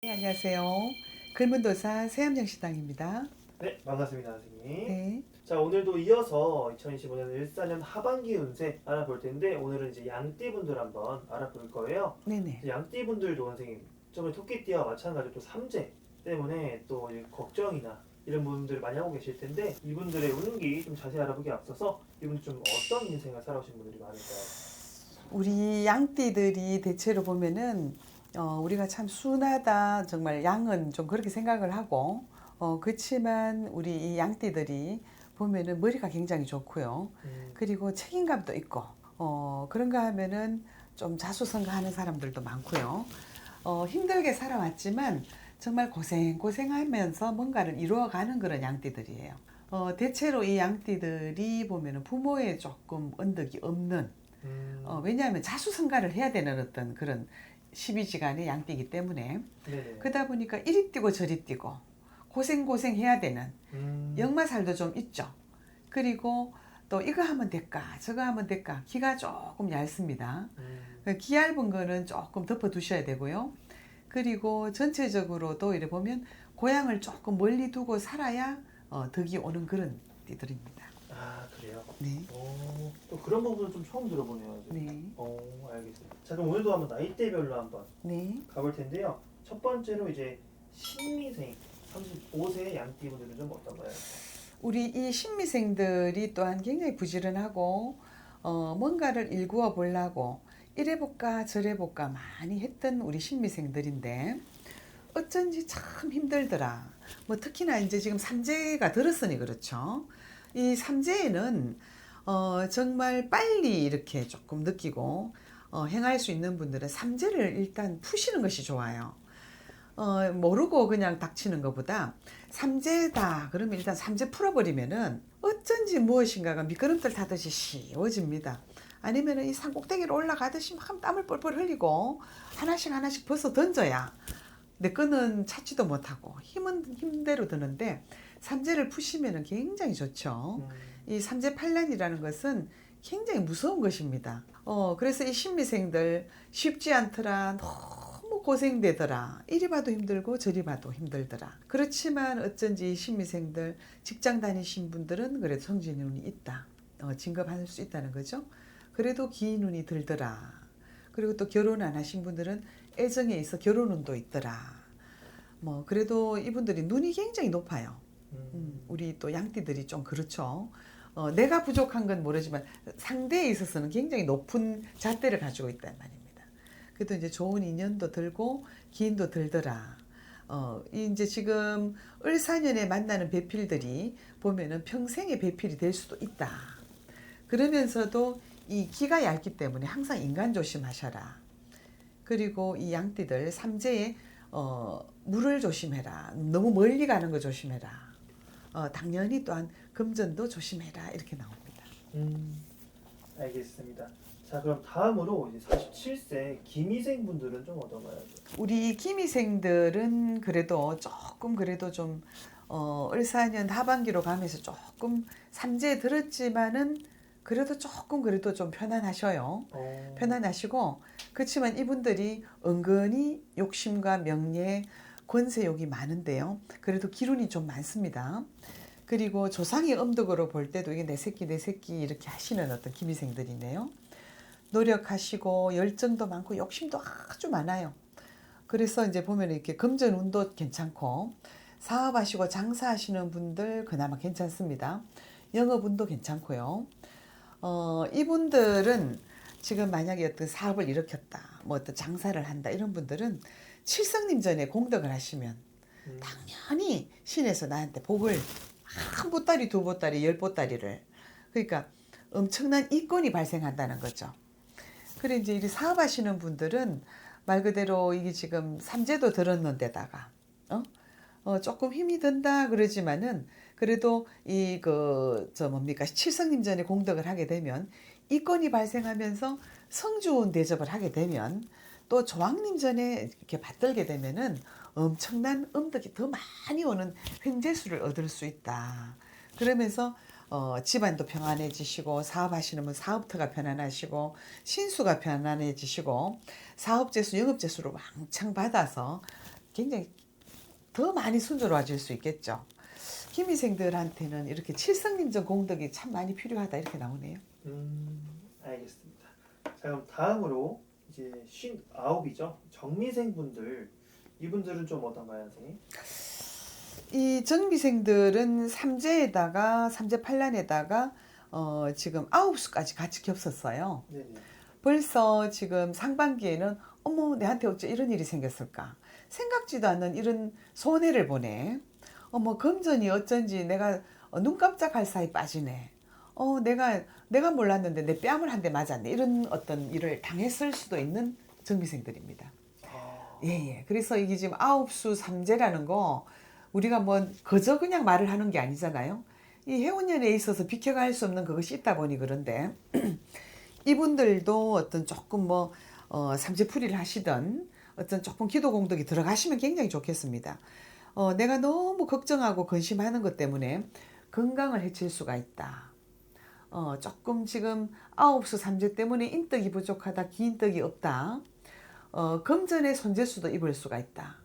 네, 안녕하세요. 글문도사 새암정식당입니다. 네, 반갑습니다, 선생님. 네, 자, 오늘도 이어서 2025년 14년 하반기 운세 알아볼 텐데, 오늘은 이제 양띠분들 한번 알아볼 거예요. 네네. 양띠분들도 선생님, 저번에 토끼띠와 마찬가지로 또 삼재 때문에 또 이제 걱정이나 이런 분들 많이 하고 계실 텐데, 이분들의 운기 좀 자세히 알아보기에 앞서서 이분들 좀 어떤 인생을 살아오신 분들이 많을까요? 우리 양띠들이 대체로 보면은 우리가 참 순하다, 정말 양은 좀 그렇게 생각을 하고 그렇지만 우리 이 양띠들이 보면은 머리가 굉장히 좋고요. 그리고 책임감도 있고 그런가 하면은 좀 자수성가하는 사람들도 많고요. 힘들게 살아왔지만 정말 고생하면서 뭔가를 이루어가는 그런 양띠들이에요. 대체로 이 양띠들이 보면은 부모의 조금 언덕이 없는 왜냐하면 자수성가를 해야 되는 어떤 그런 12지간의 양띠이기 때문에 네네. 그러다 보니까 이리 뛰고 저리 뛰고 고생 해야 되는 역마살도 좀 있죠. 그리고 또 이거 하면 될까 저거 하면 될까 기가 조금 얇습니다. 기 얇은 거는 조금 덮어 두셔야 되고요. 그리고 전체적으로도 이래 보면 고향을 조금 멀리 두고 살아야 덕이 오는 그런 띠들입니다. 아, 그래요? 네. 또 그런 부분은 좀 처음 들어보네요. 네. 알겠습니다. 자, 그럼 오늘도 한번 나이대별로 한번 네. 가볼 텐데요. 첫 번째로 이제 신미생 35세 양띠분들은 좀 어떤가요? 우리 이 신미생들이 또한 굉장히 부지런하고 뭔가를 일구어 보려고 이래 볼까 저래 볼까 많이 했던 우리 신미생들인데 어쩐지 참 힘들더라. 뭐 특히나 이제 지금 삼재가 들었으니 그렇죠. 이 삼재에는 정말 빨리 이렇게 조금 느끼고 행할 수 있는 분들은 삼재를 일단 푸시는 것이 좋아요. 모르고 그냥 닥치는 것보다 삼재다 그러면 일단 삼재 풀어버리면은 어쩐지 무엇인가가 미끄럼틀 타듯이 쉬워집니다. 아니면은 이 산 꼭대기로 올라가듯이 막 땀을 뻘뻘 흘리고 하나씩 벗어 던져야 내 거는 찾지도 못하고 힘은 힘대로 드는데 삼재를 푸시면은 굉장히 좋죠. 이 삼재팔란이라는 것은 굉장히 무서운 것입니다. 그래서 이 신미생들 쉽지 않더라. 너무 고생되더라. 이리 봐도 힘들고 저리 봐도 힘들더라. 그렇지만 어쩐지 이 신미생들 직장 다니신 분들은 그래도 성진이 눈이 있다. 진급할 수 있다는 거죠. 그래도 긴 눈이 들더라. 그리고 또 결혼 안 하신 분들은 애정에 있어 결혼운도 있더라. 뭐 그래도 이분들이 눈이 굉장히 높아요. 우리 또 양띠들이 좀 그렇죠. 내가 부족한 건 모르지만 상대에 있어서는 굉장히 높은 잣대를 가지고 있단 말입니다. 그래도 이제 좋은 인연도 들고 기인도 들더라. 이제 지금 을사년에 만나는 배필들이 보면은 평생의 배필이 될 수도 있다. 그러면서도 이 기가 얇기 때문에 항상 인간 조심하셔라. 그리고 이 양띠들 삼재에 물을 조심해라. 너무 멀리 가는 거 조심해라. 당연히 또한 금전도 조심해라. 이렇게 나옵니다. 알겠습니다. 자, 그럼 다음으로 이제 47세 김희생 분들은 좀 어떤가요? 우리 기미생들은 그래도 좀 을사년 하반기로 가면서 조금 삼재에 들었지만은 그래도 좀 편안하셔요. 편안하시고 그렇지만 이분들이 은근히 욕심과 명예, 권세욕이 많은데요. 그래도 기운이 좀 많습니다. 그리고 조상의 음덕으로 볼 때도 이게 내 새끼 이렇게 하시는 어떤 기미생들이네요. 노력하시고 열정도 많고 욕심도 아주 많아요. 그래서 이제 보면 이렇게 금전운도 괜찮고 사업하시고 장사하시는 분들 그나마 괜찮습니다. 영업운도 괜찮고요. 이분들은 지금 만약에 어떤 사업을 일으켰다, 뭐 어떤 장사를 한다 이런 분들은 칠성님 전에 공덕을 하시면 당연히 신에서 나한테 복을 한 보따리 두 보따리 열 보따리를 그러니까 엄청난 이권이 발생한다는 거죠. 그래 이제 이 사업하시는 분들은 말 그대로 이게 지금 삼재도 들었는데다가 조금 힘이 든다 그러지만은 그래도 이 뭡니까 칠성님 전에 공덕을 하게 되면 이권이 발생하면서 성주운 대접을 하게 되면 또 조왕님 전에 이렇게 받들게 되면은 엄청난 음덕이 더 많이 오는 횡재수를 얻을 수 있다. 그러면서 집안도 평안해지시고 사업하시는 분 사업터가 편안하시고 신수가 편안해지시고 사업재수 영업재수로 왕창 받아서 굉장히 더 많이 순조로워질 수 있겠죠. 김희생들한테는 이렇게 칠성님전 공덕이 참 많이 필요하다 이렇게 나오네요. 알겠습니다. 자, 그럼 다음으로 이제 59이죠. 정미생 분들 이분들은 좀 어떤가요, 선생님? 이 정미생들은 삼재 팔란에다가 지금 9수까지 같이 겹쳤어요. 네네. 벌써 지금 상반기에는 어머 내한테 어째 이런 일이 생겼을까 생각지도 않는 이런 손해를 보네. 어머 금전이 어쩐지 내가 눈 깜짝할 사이 빠지네. 내가 몰랐는데 내 뺨을 한 대 맞았네. 이런 어떤 일을 당했을 수도 있는 정미생들입니다. 예. 그래서 이게 지금 9수 삼재라는 거 우리가 뭐 그저 그냥 말을 하는 게 아니잖아요. 이 해운년에 있어서 비켜갈 수 없는 그것이 있다 보니 그런데 이분들도 어떤 조금 뭐 삼재풀이를 하시던 어떤 조금 기도 공덕이 들어가시면 굉장히 좋겠습니다. 내가 너무 걱정하고 근심하는 것 때문에 건강을 해칠 수가 있다. 조금 지금 9수 삼재 때문에 인덕이 부족하다, 기인덕이 없다. 금전의 손재수도 입을 수가 있다.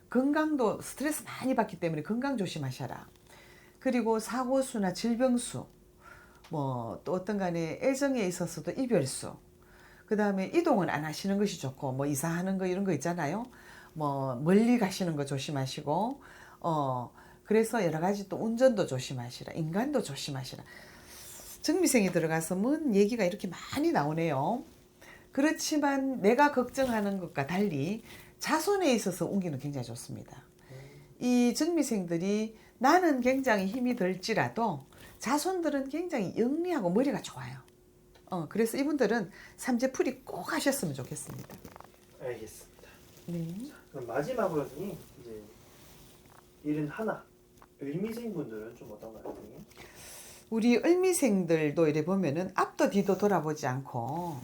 건강도 스트레스 많이 받기 때문에 건강 조심하셔라. 그리고 사고수나 질병수, 뭐 또 어떤 간에 애정에 있어서도 이별수, 그 다음에 이동은 안 하시는 것이 좋고 뭐 이사하는 거 이런 거 있잖아요. 뭐 멀리 가시는 거 조심하시고 그래서 여러 가지 또 운전도 조심하시라. 인간도 조심하시라. 정미생이 들어가서 뭔 얘기가 이렇게 많이 나오네요. 그렇지만 내가 걱정하는 것과 달리 자손에 있어서 운기는 굉장히 좋습니다. 이 정미생들이 나는 굉장히 힘이 들지라도 자손들은 굉장히 영리하고 머리가 좋아요. 그래서 이분들은 삼재풀이 꼭 하셨으면 좋겠습니다. 알겠습니다. 네. 자, 그럼 마지막으로 선생님 이제 71 을미생 분들은 좀 어떤가요, 선생님? 우리 을미생들도 이래 보면은 앞도 뒤도 돌아보지 않고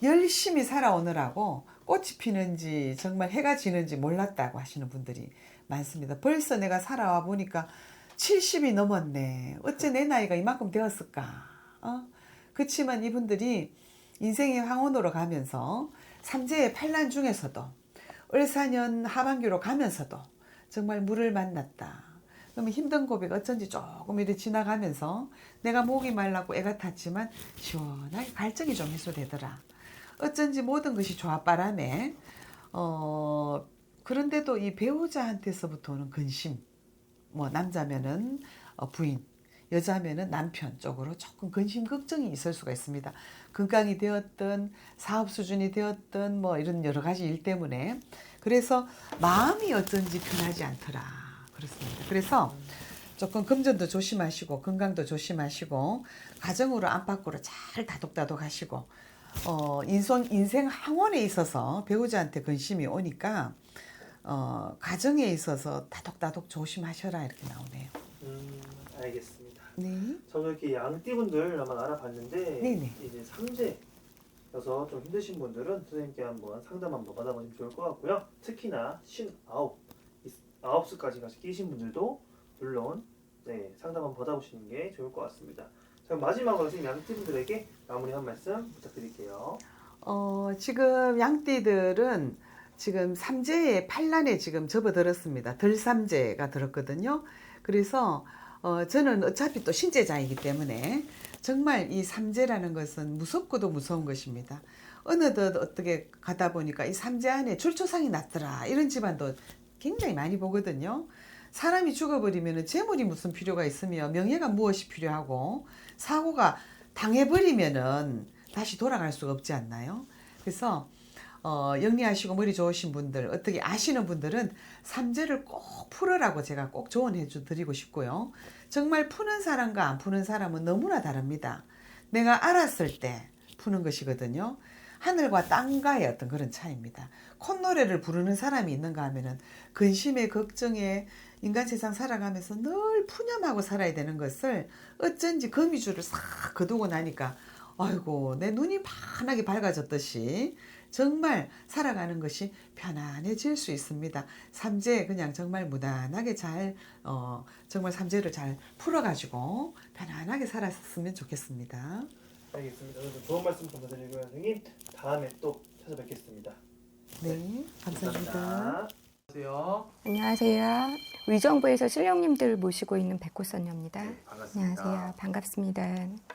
열심히 살아오느라고 꽃이 피는지 정말 해가 지는지 몰랐다고 하시는 분들이 많습니다. 벌써 내가 살아와 보니까 70이 넘었네. 어째 내 나이가 이만큼 되었을까? 그렇지만 이분들이 인생의 황혼으로 가면서 삼재의 팔란 중에서도 을사년 하반기로 가면서도 정말 물을 만났다. 그러면 힘든 고백 어쩐지 조금 이렇게 지나가면서 내가 목이 말라고 애가 탔지만 시원하게 갈증이 좀 해소되더라. 어쩐지 모든 것이 조합바람에 그런데도 이 배우자한테서부터는 근심, 뭐 남자면은 부인, 여자면은 남편 쪽으로 조금 근심 걱정이 있을 수가 있습니다. 건강이 되었든 사업 수준이 되었든 뭐 이런 여러 가지 일 때문에 그래서 마음이 어쩐지 편하지 않더라. 그렇습니다. 그래서 조금 금전도 조심하시고 건강도 조심하시고 가정으로 안팎으로 잘 다독다독 하시고 인생 항원에 있어서 배우자한테 근심이 오니까 가정에 있어서 다독다독 조심하셔라 이렇게 나오네요. 알겠습니다. 네. 저도 이렇게 양띠분들 한번 알아봤는데 네네. 이제 삼재여서 좀 힘드신 분들은 선생님께 한번 상담 한번 받아보시면 좋을 것 같고요. 특히나 9수까지 같이 끼신 분들도 물론 상담 한번 받아보시는 게 좋을 것 같습니다. 자, 마지막으로 선생님 양띠분들에게 마무리 한 말씀 부탁드릴게요. 지금 양띠들은 지금 삼재의 판란에 지금 접어들었습니다. 들삼재가 들었거든요. 그래서 저는 어차피 또 신재자이기 때문에 정말 이 삼재라는 것은 무섭고도 무서운 것입니다. 어느덧 어떻게 가다 보니까 이 삼재 안에 줄초상이 났더라 이런 집안도 굉장히 많이 보거든요. 사람이 죽어버리면 재물이 무슨 필요가 있으며 명예가 무엇이 필요하고 사고가 당해버리면은 다시 돌아갈 수가 없지 않나요? 그래서 영리하시고 머리 좋으신 분들 어떻게 아시는 분들은 삼재를 꼭 풀으라고 제가 꼭 조언해 드리고 싶고요. 정말 푸는 사람과 안 푸는 사람은 너무나 다릅니다. 내가 알았을 때 푸는 것이거든요. 하늘과 땅과의 어떤 그런 차이입니다. 콧노래를 부르는 사람이 있는가 하면은 근심에 걱정에 인간 세상 살아가면서 늘 푸념하고 살아야 되는 것을 어쩐지 거미줄을 싹 거두고 나니까 아이고 내 눈이 환하게 밝아졌듯이 정말 살아가는 것이 편안해질 수 있습니다. 삼재 그냥 정말 무난하게 잘 정말 삼재를 잘 풀어가지고 편안하게 살았으면 좋겠습니다. 알겠습니다. 오늘 좋은 말씀 감사드리고요, 선생님. 다음에 또 찾아뵙겠습니다. 네, 감사합니다. 감사합니다. 안녕하세요. 안녕하세요. 의정부에서 신령님들 모시고 있는 백호선녀입니다. 반갑습니다. 안녕하세요. 반갑습니다.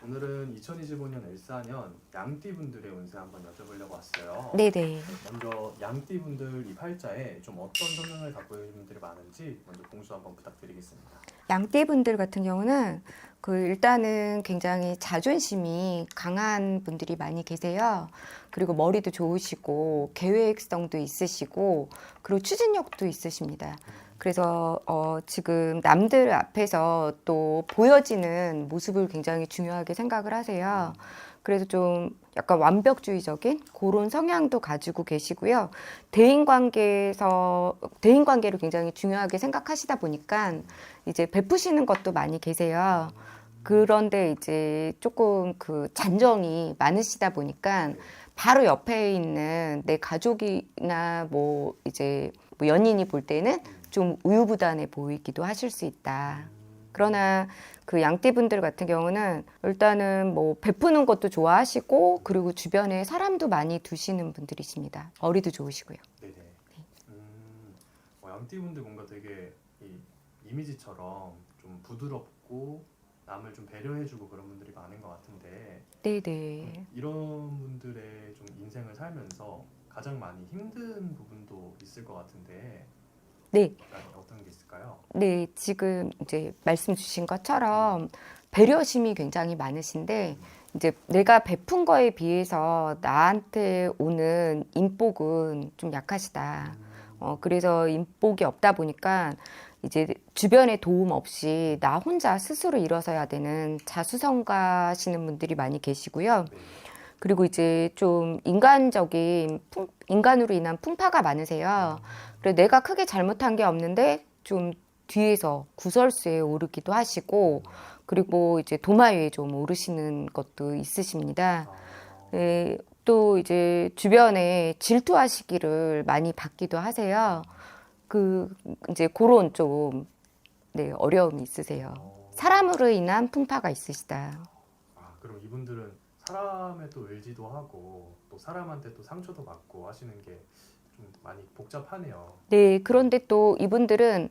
오늘은 2025년 을사년 양띠분들의 운세 한번 여쭤보려고 왔어요. 네네. 먼저 양띠분들 이 팔자에 좀 어떤 성향을 갖고 있는 분들이 많은지 먼저 공수 한번 부탁드리겠습니다. 양띠분들 같은 경우는 일단은 굉장히 자존심이 강한 분들이 많이 계세요. 그리고 머리도 좋으시고 계획성도 있으시고 그리고 추진력도 있으십니다. 그래서 지금 남들 앞에서 또 보여지는 모습을 굉장히 중요하게 생각을 하세요. 그래서 좀 약간 완벽주의적인 그런 성향도 가지고 계시고요. 대인관계를 굉장히 중요하게 생각하시다 보니까 이제 베푸시는 것도 많이 계세요. 그런데 이제 조금 그 잔정이 많으시다 보니까 바로 옆에 있는 내 가족이나 뭐 이제 뭐 연인이 볼 때는 좀 우유부단해 보이기도 하실 수 있다. 그러나 그 양띠분들 같은 경우는 일단은 뭐 베푸는 것도 좋아하시고 그리고 주변에 사람도 많이 두시는 분들이십니다. 머리도 좋으시고요. 네네. 양띠분들 뭔가 되게 이미지처럼 좀 부드럽고 남을 좀 배려해주고 그런 분들이 많은 것 같은데 네네. 이런 분들의 좀 인생을 살면서 가장 많이 힘든 부분도 있을 것 같은데 네. 어떤 게 있을까요? 네, 지금 이제 말씀 주신 것처럼 배려심이 굉장히 많으신데 이제 내가 베푼 거에 비해서 나한테 오는 인복은 좀 약하시다. 그래서 인복이 없다 보니까 이제 주변에 도움 없이 나 혼자 스스로 일어서야 되는 자수성가시는 분들이 많이 계시고요. 그리고 이제 좀 인간으로 인한 풍파가 많으세요. 그래서 내가 크게 잘못한 게 없는데 좀 뒤에서 구설수에 오르기도 하시고 그리고 이제 도마 위에 좀 오르시는 것도 있으십니다. 네, 또 이제 주변에 질투하시기를 많이 받기도 하세요. 이제 그런 좀 네, 어려움이 있으세요. 사람으로 인한 풍파가 있으시다. 그럼 이분들은 사람에 또 의지도 하고 또 사람한테 또 상처도 받고 하시는 게 좀 많이 복잡하네요. 네, 그런데 또 이분들은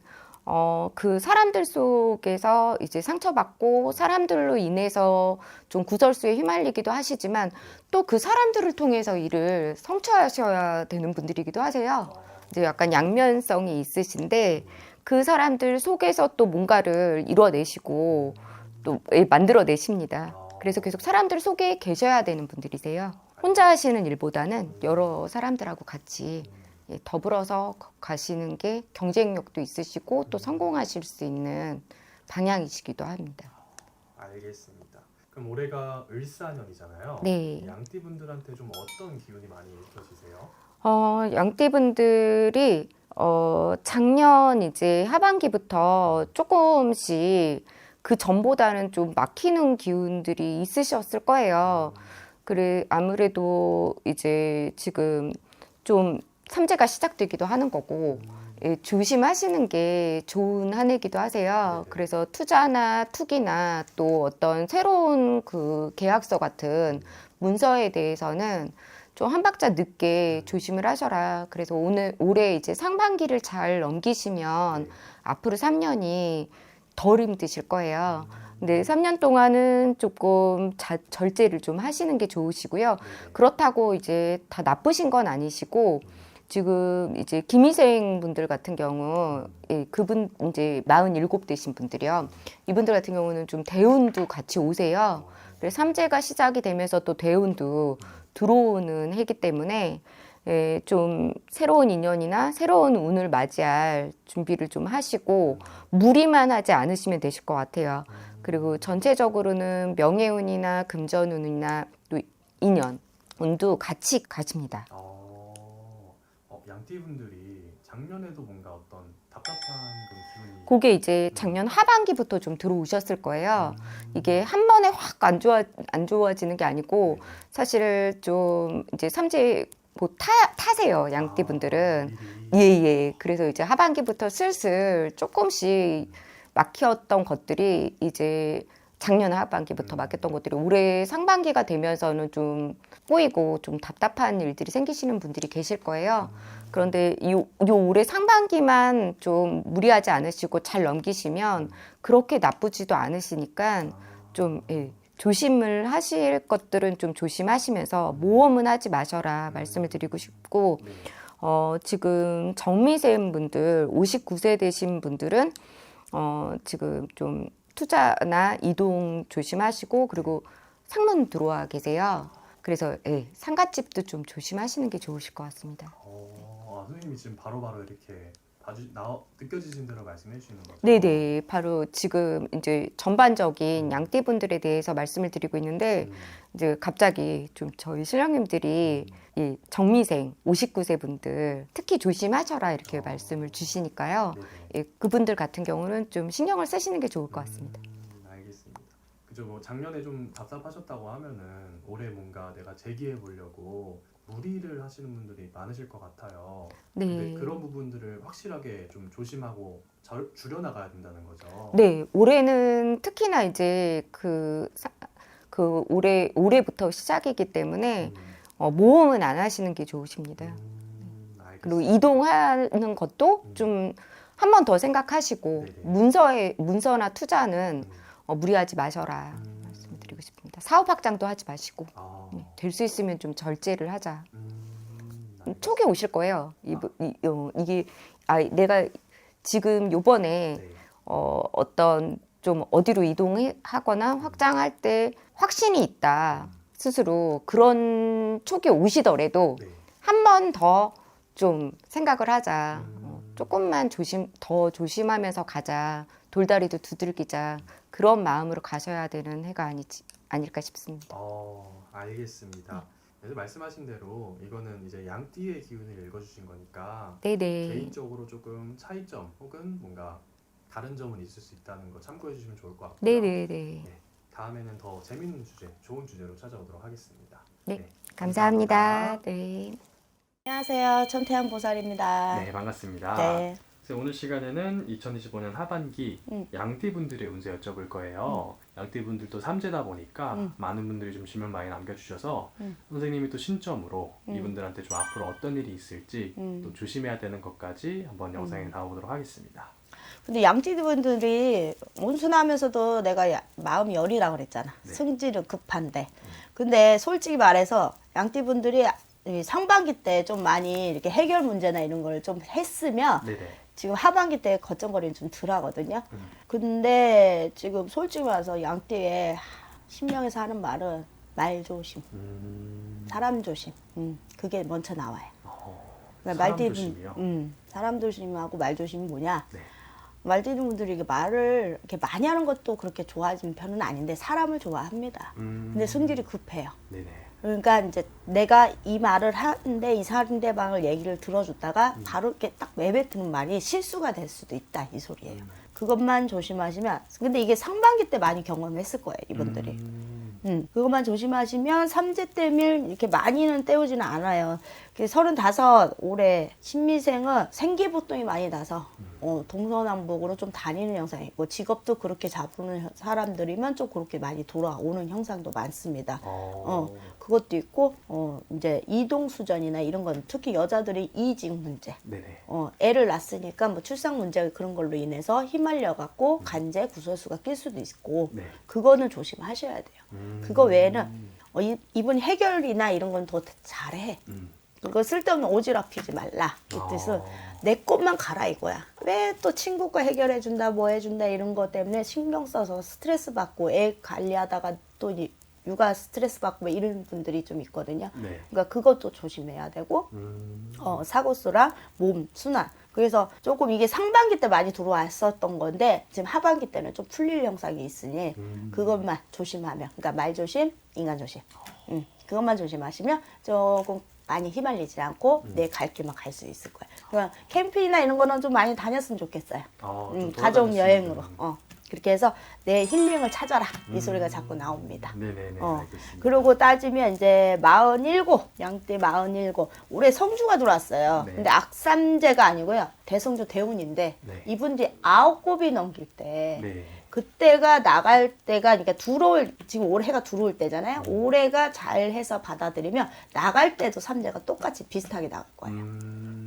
그 사람들 속에서 이제 상처받고 사람들로 인해서 좀 구설수에 휘말리기도 하시지만 또 그 사람들을 통해서 일을 성취하셔야 되는 분들이기도 하세요. 이제 약간 양면성이 있으신데 그 사람들 속에서 또 뭔가를 이뤄내시고 또 만들어내십니다. 그래서 계속 사람들 속에 계셔야 되는 분들이세요. 혼자 하시는 일보다는 여러 사람들하고 같이 더불어서 가시는 게 경쟁력도 있으시고 또 성공하실 수 있는 방향이시기도 합니다. 알겠습니다. 그럼 올해가 을사년이잖아요. 네. 양띠분들한테 좀 어떤 기운이 많이 느껴지세요? 양띠분들이 작년 이제 하반기부터 조금씩 그 전보다는 좀 막히는 기운들이 있으셨을 거예요. 그래 아무래도 이제 지금 좀 삼재가 시작되기도 하는 거고 조심하시는 게 좋은 한 해기도 하세요. 그래서 투자나 투기나 또 어떤 새로운 그 계약서 같은 문서에 대해서는 좀 한 박자 늦게 조심을 하셔라. 그래서 올해 이제 상반기를 잘 넘기시면 앞으로 3년이 덜 힘드실 거예요. 근데 3년 동안은 조금 절제를 좀 하시는 게 좋으시고요. 그렇다고 이제 다 나쁘신 건 아니시고 지금 이제 김희생 분들 같은 경우 그분 이제 47 되신 분들이요. 이분들 같은 경우는 좀 대운도 같이 오세요. 그래서 삼재가 시작이 되면서 또 대운도 들어오는 해기 때문에 좀 새로운 인연이나 새로운 운을 맞이할 준비를 좀 하시고 무리만 하지 않으시면 되실 것 같아요. 그리고 전체적으로는 명예운이나 금전운이나 또 인연 운도 같이 가십니다. 양띠분들이 작년에도 뭔가 어떤 답답한 그런 기운이 그게 이제 작년 하반기부터 좀 들어오셨을 거예요. 이게 한 번에 확 안 좋아지는 게 아니고 사실 좀 이제 삼재 뭐 타세요, 양띠분들은. 예. 그래서 이제 하반기부터 슬슬 조금씩 막혔던 것들이 이제 작년 하반기부터 맡겼던 것들이 올해 상반기가 되면서는 좀 꼬이고 좀 답답한 일들이 생기시는 분들이 계실 거예요. 그런데 요 올해 상반기만 좀 무리하지 않으시고 잘 넘기시면 그렇게 나쁘지도 않으시니까 좀 조심을 하실 것들은 좀 조심하시면서 모험은 하지 마셔라 말씀을 드리고 싶고, 네. 지금 정미생 분들 59세 되신 분들은 지금 좀 투자나 이동 조심하시고, 그리고 상문 들어와 계세요. 그래서 상가집도 좀 조심하시는 게 좋으실 것 같습니다. 선생님이 지금 바로바로 이렇게 느껴지신 대로 말씀해 주시는 거죠? 네네, 바로 지금 이제 전반적인 양띠분들에 대해서 말씀을 드리고 있는데, 이제 갑자기 좀 저희 신령님들이 이 정미생 59세 분들 특히 조심하셔라 이렇게 말씀을 주시니까요. 네네. 그분들 같은 경우는 좀 신경을 쓰시는 게 좋을 것 같습니다. 알겠습니다. 그죠. 뭐 작년에 좀 답답하셨다고 하면은 올해 뭔가 내가 재기해 보려고 무리를 하시는 분들이 많으실 것 같아요. 네. 근데 그런 부분들을 확실하게 좀 조심하고 줄여나가야 된다는 거죠. 네, 올해는 특히나 이제 올해부터 시작이기 때문에 모험은 안 하시는 게 좋으십니다. 알겠습니다. 그리고 이동하는 것도 좀 한 번 더 생각하시고, 네네. 문서나 투자는 무리하지 마셔라 말씀드리고 싶습니다. 사업 확장도 하지 마시고, 될 수 있으면 좀 절제를 하자. 촉이 오실 거예요. 이게 내가 지금 요번에 네. 어떤 좀 어디로 이동하거나 확장할 때 확신이 있다 스스로, 그런 촉이 오시더라도 네. 한 번 더 좀 생각을 하자. 조금만 더 조심하면서 가자. 돌다리도 두들기자. 그런 마음으로 가셔야 되는 해가 아닐까 싶습니다. 알겠습니다. 그래서 말씀하신 대로 이거는 이제 양띠의 기운을 읽어주신 거니까 네네. 개인적으로 조금 차이점 혹은 뭔가 다른 점은 있을 수 있다는 거 참고해 주시면 좋을 것 같고요. 네네네. 다음에는 더 재밌는 주제, 좋은 주제로 찾아오도록 하겠습니다. 네, 감사합니다. 네. 안녕하세요. 천태양 보살입니다. 네, 반갑습니다. 네. 그래서 오늘 시간에는 2025년 하반기 양띠분들의 운세 여쭤볼 거예요. 양띠분들도 삼재다 보니까 많은 분들이 좀 질문 많이 남겨주셔서 선생님이 또 신점으로 이분들한테 좀 앞으로 어떤 일이 있을지 또 조심해야 되는 것까지 한번 영상에 담아보도록 하겠습니다. 근데 양띠분들이 온순하면서도 내가 마음이 여리라 그랬잖아. 네. 승질은 급한데. 근데 솔직히 말해서 양띠분들이 이 상반기 때 좀 많이 이렇게 해결 문제나 이런 걸 좀 했으면 네네. 지금 하반기 때 걱정거리는 좀 덜 하거든요. 근데 지금 솔직히 말해서 양띠에 신명에서 하는 말은 말 조심, 사람 조심. 그게 먼저 나와요. 그러니까 사람 조심이요? 사람 조심하고 말 조심이 뭐냐? 네. 말띠는 분들이 이게 말을 이렇게 많이 하는 것도 그렇게 좋아하는 편은 아닌데 사람을 좋아합니다. 근데 성질이 급해요. 네네. 그러니까 이제 내가 이 말을 하는데 이 상대방을 얘기를 들어줬다가 바로 이렇게 딱 내뱉는 말이 실수가 될 수도 있다 이 소리예요. 그것만 조심하시면, 근데 이게 상반기 때 많이 경험했을 거예요 이분들이. 그것만 조심하시면 삼재 때문에 이렇게 많이는 때우지는 않아요. 35 올해 신미생은 생기부동이 많이 나서 동서남북으로 좀 다니는 형상이 있고, 직업도 그렇게 잡는 사람들이면 좀 그렇게 많이 돌아오는 형상도 많습니다. 그것도 있고 이제 이동수전이나 이런 건 특히 여자들이 이직 문제, 네네. 애를 낳았으니까 뭐 출산 문제 그런 걸로 인해서 휘말려 갖고 간제 구설수가 낄 수도 있고, 네. 그거는 조심하셔야 돼요. 그거 외에는 이분 해결이나 이런 건 더 잘해. 그거 쓸데없는 오지랖 피지 말라. 이 뜻은 내 것만 가라 이거야. 왜 또 친구가 해결해 준다 뭐 해준다 이런 거 때문에 신경 써서 스트레스 받고 애 관리하다가 또 육아 스트레스 받고 이런 분들이 좀 있거든요. 네. 그러니까 그것도 조심해야 되고, 사고수랑 몸 순환. 그래서 조금 이게 상반기 때 많이 들어왔었던 건데 지금 하반기 때는 좀 풀릴 형상이 있으니 그것만 조심하면, 그러니까 말 조심, 인간 조심. 그것만 조심하시면 조금 많이 휘말리지 않고 내 갈 길만 갈 수 있을 거예요. 그러니까 캠핑이나 이런 거는 좀 많이 다녔으면 좋겠어요. 좀 가족 돌아다녔으면. 여행으로. 그렇게 해서 내 힐링을 찾아라 이 소리가 자꾸 나옵니다. 네네네. 어. 알겠습니다. 그러고 따지면 이제 47, 양띠 47. 올해 성주가 들어왔어요. 네. 근데 악삼재가 아니고요. 대성주 대운인데 네. 이분들이 9곱이 넘길 때 네. 그때가 나갈 때가 그러니까 지금 올해가 들어올 때잖아요. 올해가 잘해서 받아들이면 나갈 때도 삼재가 똑같이 비슷하게 나갈 거예요.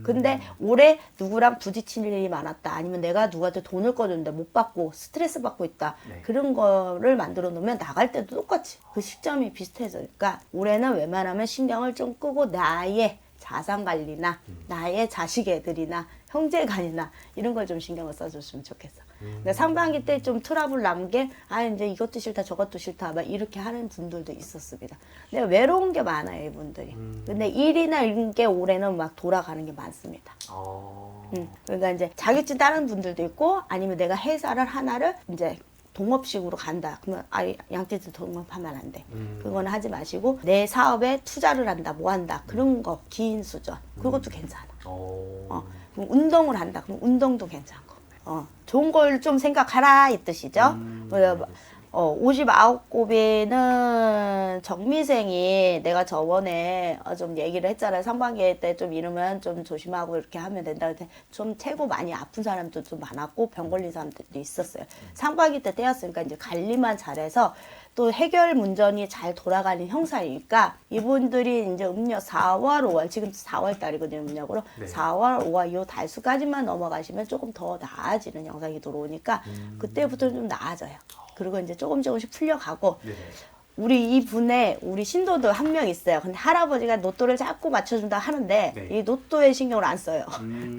근데 올해 누구랑 부딪힐 일이 많았다. 아니면 내가 누구한테 돈을 꺼줬는데 못 받고 스트레스 받고 있다. 네. 그런 거를 만들어 놓으면 나갈 때도 똑같이 그 시점이 비슷해져. 그러니까 올해는 웬만하면 신경을 좀 끄고 나의 자산 관리나 나의 자식 애들이나 형제간이나 이런 걸 좀 신경을 써줬으면 좋겠어. 근데 상반기 때 좀 트러블 난 게 이제 이것도 싫다 저것도 싫다 막 이렇게 하는 분들도 있었습니다. 근데 외로운 게 많아요 이분들이. 근데 일이나 이런 게 올해는 막 돌아가는 게 많습니다. 그러니까 이제 자격증 따는 분들도 있고 아니면 내가 회사를 하나를 이제 동업식으로 간다. 그러면 양띠도 동업하면 안 돼. 그거는 하지 마시고 내 사업에 투자를 한다, 뭐 한다 그런 거 기인 수저 그것도 괜찮아. 그럼 운동을 한다. 그럼 운동도 괜찮고. 좋은 걸 좀 생각하라 이 뜻이죠. 59곱에는 정미생이 내가 저번에 좀 얘기를 했잖아요. 상반기 때 좀 이러면 좀 조심하고 이렇게 하면 된다. 좀 체고 많이 아픈 사람도 좀 많았고 병 걸린 사람들도 있었어요. 상반기 때 떼었으니까 이제 관리만 잘해서 또 해결 문전이 잘 돌아가는 형사니까 이분들이 이제 음력 4월, 5월 지금 4월 달이거든요. 음력으로 네. 4월, 4월, 5월 요 달수까지만 넘어가시면 조금 더 나아지는 영상이 들어오니까 그때부터 좀 나아져요. 그리고 이제 조금씩 풀려가고 네네. 우리 신도도 한 명 있어요. 근데 할아버지가 로또를 자꾸 맞춰준다 하는데 네. 이 로또에 신경을 안 써요.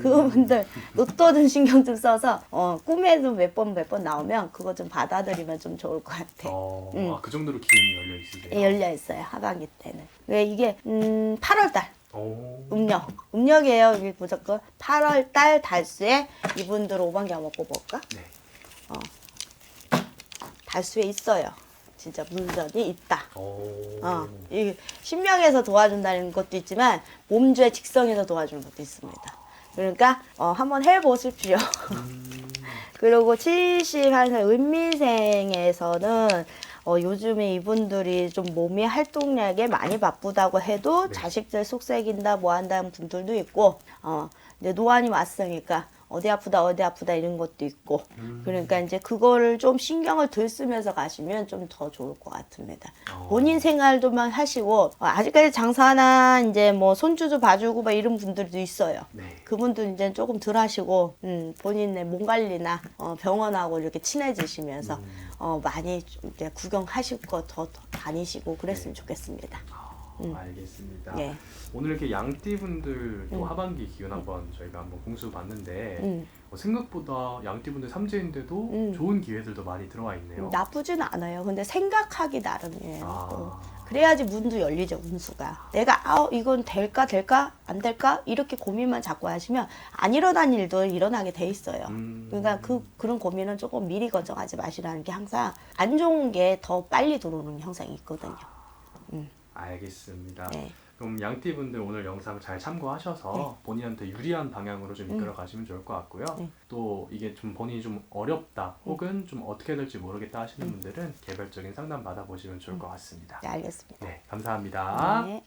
그분들 로또는 신경 좀 써서 꿈에도 몇 번 나오면 그거 좀 받아들이면 좀 좋을 것 같아. 그 정도로 기운이 열려 있으세요? 예, 열려 있어요. 하반기 때는. 왜 이게 8월달 음력이에요. 이게 무조건 8월달 달수에 이분들 5번기 한번 뽑아볼까? 네. 달수에 있어요. 진짜 문전이 있다. 오. 이 신명에서 도와준다는 것도 있지만 몸주의 직성에서 도와주는 것도 있습니다. 그러니까 한번 해보십시오. 그리고 71세 은미생에서는 요즘에 이분들이 좀 몸이 활동량에 많이 바쁘다고 해도 네. 자식들 속삭인다 뭐 한다는 분들도 있고 이제 노안이 왔으니까 어디 아프다 이런 것도 있고 그러니까 이제 그거를 좀 신경을 덜 쓰면서 가시면 좀 더 좋을 것 같습니다. 본인 생활도만 하시고 아직까지 장사나 이제 뭐 손주도 봐주고 막 이런 분들도 있어요. 네. 그분들 이제 조금 덜 하시고 본인의 몸 관리나 병원하고 이렇게 친해지시면서 많이 좀 이제 구경하실 거 더 다니시고 그랬으면 좋겠습니다. 알겠습니다. 예. 오늘 이렇게 양띠분들 또 하반기 기운 한번 저희가 한번 공수 봤는데 생각보다 양띠분들 삼재인데도 좋은 기회들도 많이 들어와 있네요. 나쁘진 않아요. 근데 생각하기 나름이에요. 아. 그래야지 문도 열리죠, 운수가. 내가 이건 될까 안 될까 이렇게 고민만 자꾸 하시면 안 일어난 일도 일어나게 돼 있어요. 그러니까 그런 고민은 조금 미리 걱정하지 마시라는 게 항상 안 좋은 게 더 빨리 들어오는 현상이 있거든요. 알겠습니다. 네. 그럼 양띠분들 오늘 영상 잘 참고하셔서 본인한테 유리한 방향으로 좀 이끌어 가시면 좋을 것 같고요. 또 이게 좀 본인이 좀 어렵다 혹은 좀 어떻게 해야 될지 모르겠다 하시는 분들은 개별적인 상담 받아보시면 좋을 것 같습니다. 네, 알겠습니다. 네, 감사합니다. 네.